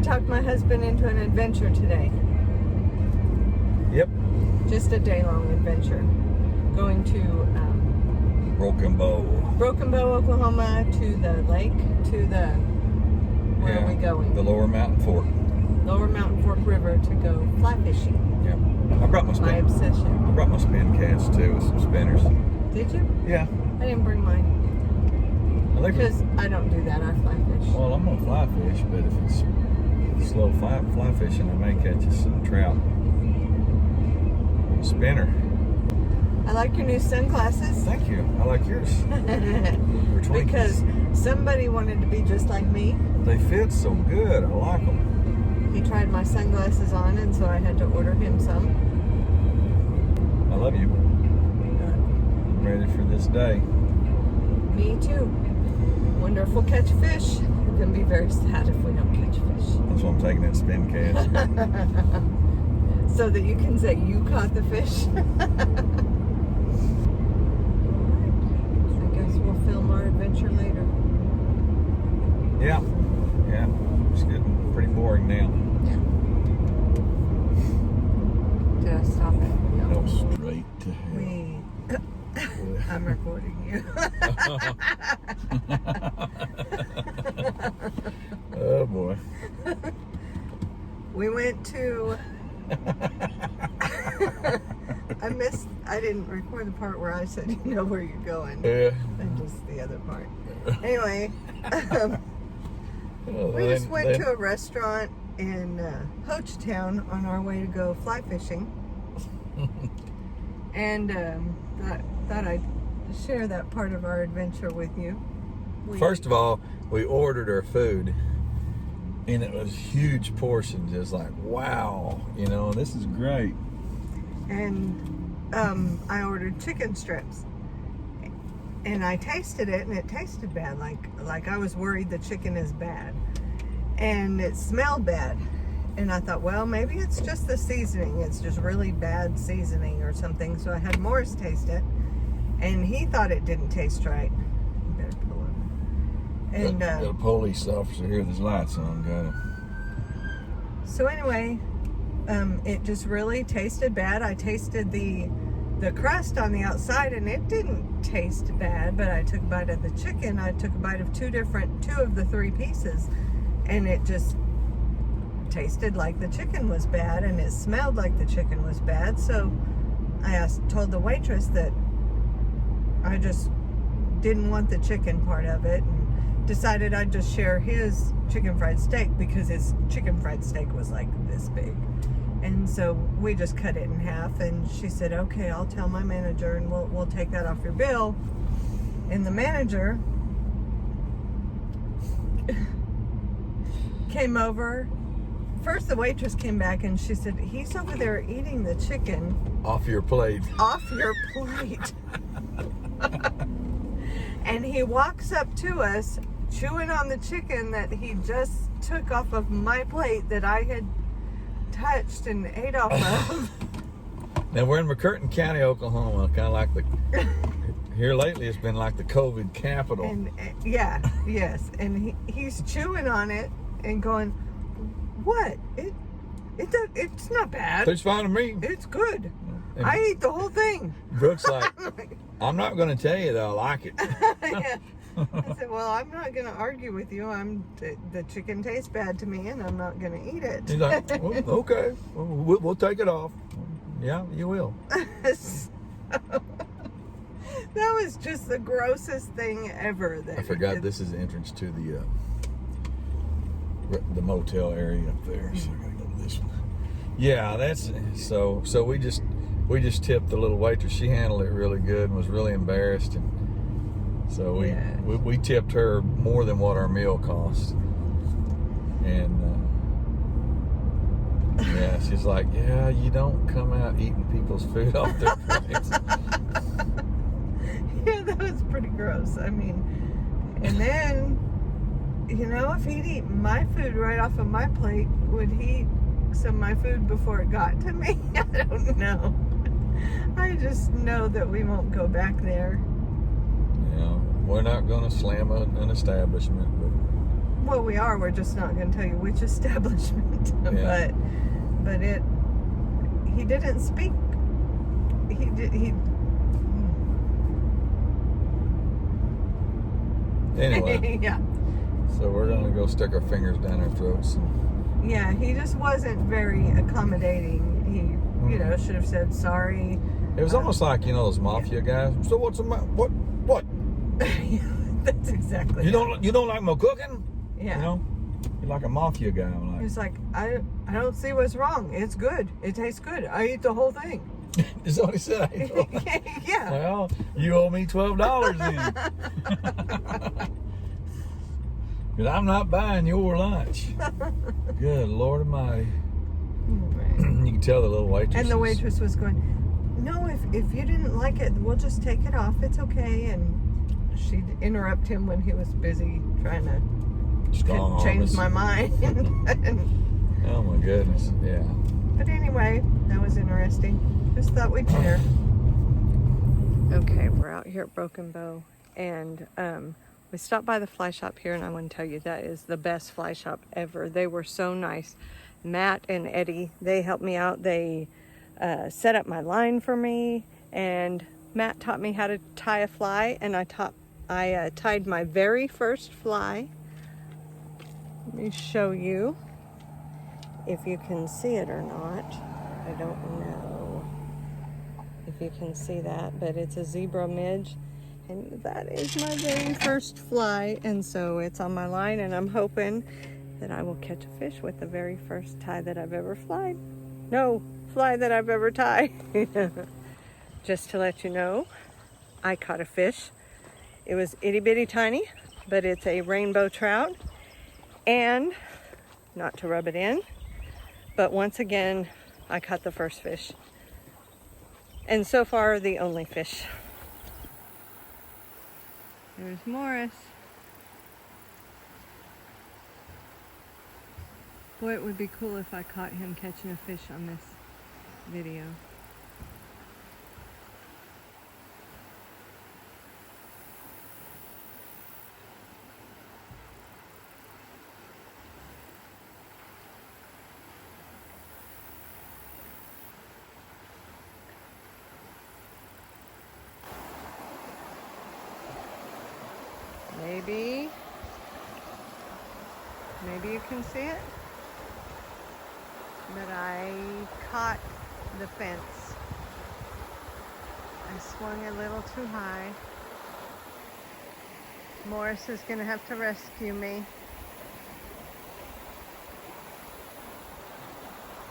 talked my husband into an adventure today. Yep. Just a day-long adventure. Going to Broken Bow, Oklahoma, to the lake, to the... Where are we going? The Lower Mountain Fork. Lower Mountain Fork River to go fly fishing. Yeah. I brought my My obsession. I brought my spin cast too with some spinners. Did you? Yeah. I didn't bring mine. Because I don't do that. I fly fish. Well, I'm gonna fly fish, but if it's slow fly fishing, I may catch us some trout. Spinner. I like your new sunglasses. Thank you. I like yours. Because somebody wanted to be just like me. They fit so good. I like them. He tried my sunglasses on, and so I had to order him some. I love you. I'm ready for this day. Me too. Wonder if we'll catch fish. We're going to be very sad if we don't catch fish. That's why I'm taking that spin cast. So that you can say you caught the fish. I guess we'll film our adventure later. Yeah. Yeah. It's getting pretty boring now. Yeah. Did I stop it? No. Straight to hell. I'm recording you. Oh boy. We went to... I didn't record the part where I said you know where you're going. Yeah. And just the other part. Anyway, we just went to a restaurant in Hochtown on our way to go fly fishing. And thought I'd share that part of our adventure with you. First of all, we ordered our food, and it was huge portions. Just like, wow, this is great. And I ordered chicken strips, and I tasted it, and it tasted bad. Like I was worried the chicken is bad, and it smelled bad. And I thought, well, maybe it's just the seasoning. It's just really bad seasoning or something. So I had Morris taste it, and he thought it didn't taste right. You better pull over. And got a police officer here. There's lights on. Got him. So anyway, it just really tasted bad. I tasted the crust on the outside, and it didn't taste bad. But I took a bite of the chicken. I took a bite of two of the three pieces, and it just tasted like the chicken was bad, and it smelled like the chicken was bad. So I told the waitress that I just didn't want the chicken part of it, and decided I'd just share his chicken fried steak, because his chicken fried steak was like this big. And so we just cut it in half, and she said, okay, I'll tell my manager, and we'll take that off your bill. And the manager came over. First, the waitress came back, and she said, he's over there eating the chicken. Off your plate. Off your plate. And he walks up to us, chewing on the chicken that he just took off of my plate that I had touched and ate off of. Now, we're in McCurtain County, Oklahoma, kind of like here lately it's been like the COVID capital. And yes. And he's chewing on it and going, what? It's not bad. It's fine to me. It's good. And I eat the whole thing. Brooke's like, I'm not going to tell you that I like it. Yeah. I said, well, I'm not going to argue with you. The chicken tastes bad to me, and I'm not going to eat it. He's like, well, okay, we'll take it off. Yeah, you will. So, that was just the grossest thing ever. I forgot this is the entrance to the motel area up there. So I gotta go to this one. Yeah, that's so we just tipped the little waitress. She handled it really good and was really embarrassed, and so we tipped her more than what our meal cost. And yeah, she's like, yeah, you don't come out eating people's food off their plates. Yeah, that was pretty gross. I mean, and then, if he'd eat my food right off of my plate, would he eat some of my food before it got to me? I don't know. I just know that we won't go back there. Yeah, we're not going to slam an establishment, but Well, we are. We're just not going to tell you which establishment. Yeah. But he didn't speak. He Anyway, yeah. so we're gonna go stick our fingers down our throats. And, Yeah, he just wasn't very accommodating. He, should have said sorry. it was almost like, those mafia guys. So what's the matter? What? That's exactly. You don't like my cooking? Yeah. You're like a mafia guy. I'm He like, was like, I don't see what's wrong. It's good. It tastes good. I eat the whole thing. is that what he said? Yeah. Well, you owe me $12 then. Because I'm not buying your lunch. Good Lord Almighty. You can tell the little waitress. And the waitress was going, no, if you didn't like it, we'll just take it off. It's okay. And she'd interrupt him when he was busy trying to change my mind. Oh my goodness, yeah. But anyway, that was interesting. Just thought we'd share. Okay, we're out here at Broken Bow, and we stopped by the fly shop here, and I want to tell you that is the best fly shop ever. They were so nice. Matt and Eddie, they helped me out. They set up my line for me, and Matt taught me how to tie a fly, and I tied my very first fly. Let me show you if you can see it or not. I don't know if you can see that, but it's a zebra midge, and that is my very first fly, and so it's on my line, and I'm hoping that I will catch a fish with the very first tie that I've ever fly that I've ever tied. Just to let you know, I caught a fish. It was itty bitty tiny, but it's a rainbow trout, and not to rub it in, but once again, I caught the first fish. And so far, the only fish. There's Morris. Boy, it would be cool if I caught him catching a fish on this video. Maybe you can see it, but I caught the fence. I swung a little too high. Morris is gonna have to rescue me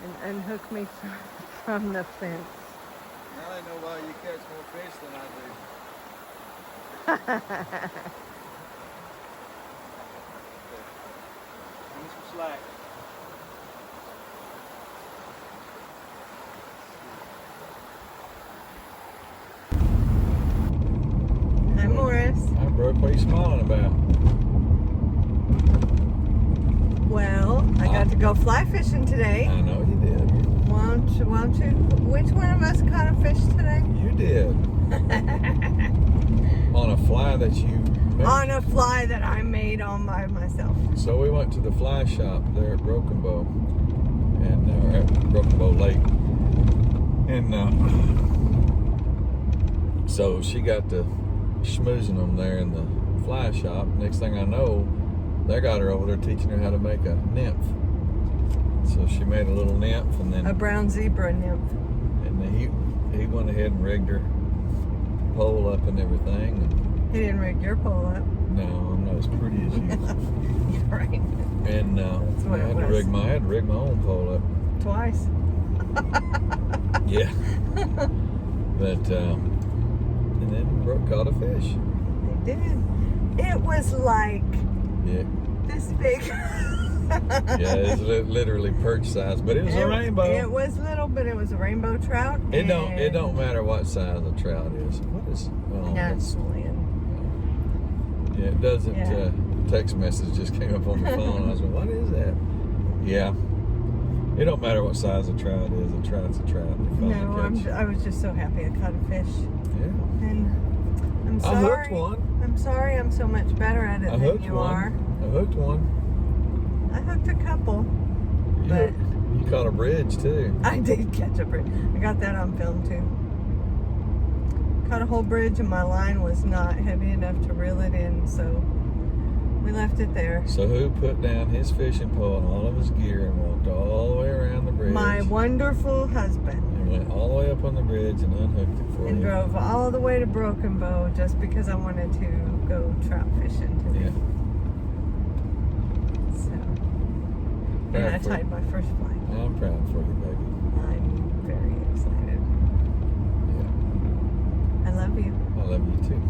and unhook me from the fence. Now I know why you catch more fish than I do. Give me some slack. Hi, Morris. Hi, Brooke. What are you smiling about? Well, I got to go fly fishing today. I know you did. Won't you? Which one of us caught a fish today? You did. On a fly that you made. On a fly that I made all by myself. So we went to the fly shop there at Broken Bow, and at Broken Bow Lake, and so she got to schmoozing them there in the fly shop. Next thing I know, they got her over there teaching her how to make a nymph. So she made a little nymph, and then A brown zebra nymph. and then he went ahead and rigged her pole up and everything. And He didn't rig your pole up. no, I'm not as pretty as you. You're right. And That's what I had it to was. I had to rig my own pole up. Twice. Yeah. But and then Brooke caught a fish. I did. It was like Yeah. this big. Yeah, it's literally perch size, but it was a rainbow. It was little, but it was a rainbow trout. It don't matter what size the trout is. What is? Oh, that's- Nationally. yeah, it doesn't. Yeah. Text message just came up on the phone. I was like, what is that? Yeah. It don't matter what size the trout is. A trout's a trout. They No, finally catch. I was just so happy I caught a fish. Yeah. And I'm I sorry. hooked one. I'm sorry I'm so much better at it I than hooked you one. are. I hooked one. hooked a couple. But You caught a bridge too. I did catch a bridge. I got that on film too. Caught a whole bridge and my line was not heavy enough to reel it in, so we left it there. So who put down his fishing pole and all of his gear and walked all the way around the bridge? My wonderful husband. And went all the way up on the bridge and unhooked it for And you. drove all the way to Broken Bow just because I wanted to go trout fishing today. Yeah. So, and Proud I for tied you. my first fly. I'm proud for you, baby. I'm very excited. Yeah. I love you. I love you too.